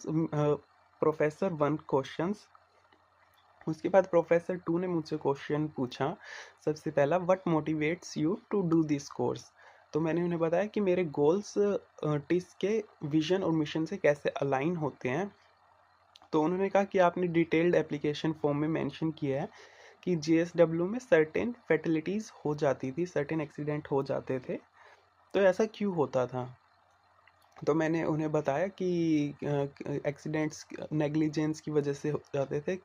Professor 1 questions. उसके बाद professor 2 ने मुझसे क्वेश्चन पूछा। सबसे पहला, what motivates you to do this course? तो मैंने उन्हें बताया कि मेरे गोल्स टिस के विजन और मिशन से कैसे अलाइन होते हैं। तो उन्होंने कहा कि आपने डिटेल्ड एप्लीकेशन फॉर्म में मेंशन किया है कि जेएसडब्ल्यू में सर्टेन फैटिलिटीज़ हो जाती थी, सर्टेन एक्सीडेंट हो जाते थे, तो ऐसा क्यों होता था? तो मैंने उन्हें बताया कि एक्सीडेंट्स नेग्लिजेंस की वजह से हो जाते थे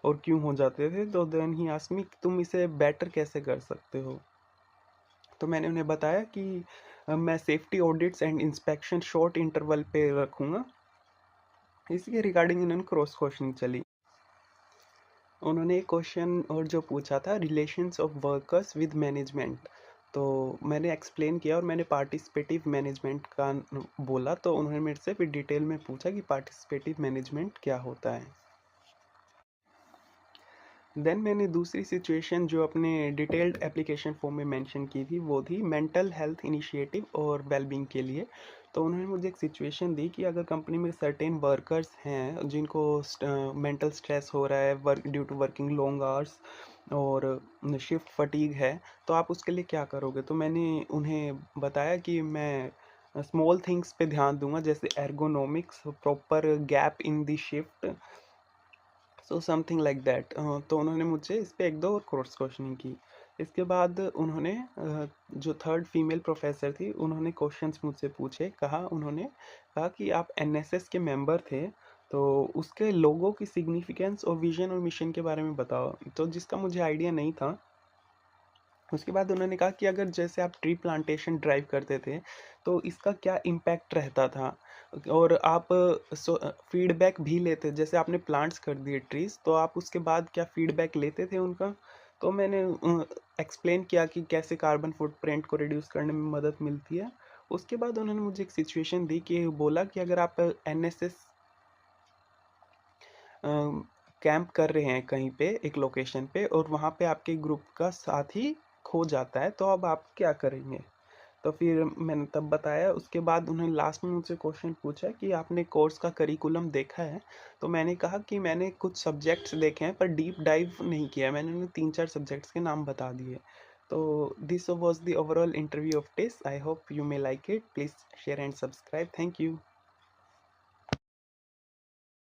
और क्यों हो जाते थे। तो देन ही आस्क्ड मी, तुम इसे बेटर कैसे कर सकते हो? तो मैंने उन्हें बताया कि मैं safety audits and inspection short interval पे रखूँगा। इसके रिगार्डिंग इन्होंने क्रॉस क्वेश्चनिंग चली। उन्होंने एक क्वेश्चन और जो पूछा था, relations of workers with management. तो मैंने एक्सप्लेन किया और मैंने पार्टिसिपेटिव मैनेजमेंट का बोला। तो उन्होंने मेरे से फिर डिटेल में पूछा कि पार्टिसिपेटिव मैनेजमेंट क्या होता है। देन मैंने दूसरी सिचुएशन जो अपने डिटेल्ड एप्लीकेशन फॉर्म में मेंशन की थी वो थी मेंटल हेल्थ इनिशिएटिव और वेलबींग के लिए। तो उन्होंने मुझे एक सिचुएशन दी कि अगर कंपनी में सर्टेन वर्कर्स हैं जिनको मेंटल स्ट्रेस हो रहा है work due to working long hours और शिफ्ट फटीग है, तो आप उसके लिए क्या करोगे? तो मैंने उन्हें बताया कि मैं स्मॉल थिंग्स पे ध्यान दूंगा, जैसे ergonomics, proper gap in the shift, so something like that. तो उन्होंने मुझसे इस पे 1-2 और क्रॉस क्वेश्चनिंग की। इसके बाद उन्होंने जो थर्ड फीमेल प्रोफेसर थी उन्होंने क्वेश्चंस मुझसे पूछे। उन्होंने कहा कि आप एनएसएस के मेंबर थे, तो उसके लोगों की सिग्निफिकेंस और विजन और मिशन के बारे में बताओ। तो जिसका मुझे आइडिया नहीं था। उसके बाद उन्होंने कहा कि अगर जैसे आप ट्री प्लांटेशन ड्राइव करते थे तो इसका क्या इम्पैक्ट रहता था, और आप फीडबैक भी लेते, जैसे आपने प्लांट्स कर दिए ट्रीज तो आप उसके बाद क्या फीडबैक लेते थे उनका? तो मैंने एक्सप्लेन किया कि कैसे कार्बन फुटप्रिंट को रिड्यूस करने में मदद मिलती है। उसके बाद उन्होंने मुझे एक सिचुएशन दी कि बोला कि अगर आप एनएसएस कैंप कर रहे हैं कहीं पे एक लोकेशन पे और वहाँ पे आपके ग्रुप का साथी खो जाता है, तो अब आप क्या करेंगे? तो फिर मैंने तब बताया। उसके बाद उन्होंने लास्ट में मुझसे क्वेश्चन पूछा कि आपने कोर्स का करिकुलम देखा है? तो मैंने कहा कि मैंने कुछ सब्जेक्ट्स देखे हैं पर डीप डाइव नहीं किया। मैंने उन्हें 3-4 सब्जेक्ट्स के नाम बता दिए। तो this was the overall interview of test. I hope you may like it. Please share and subscribe. Thank you.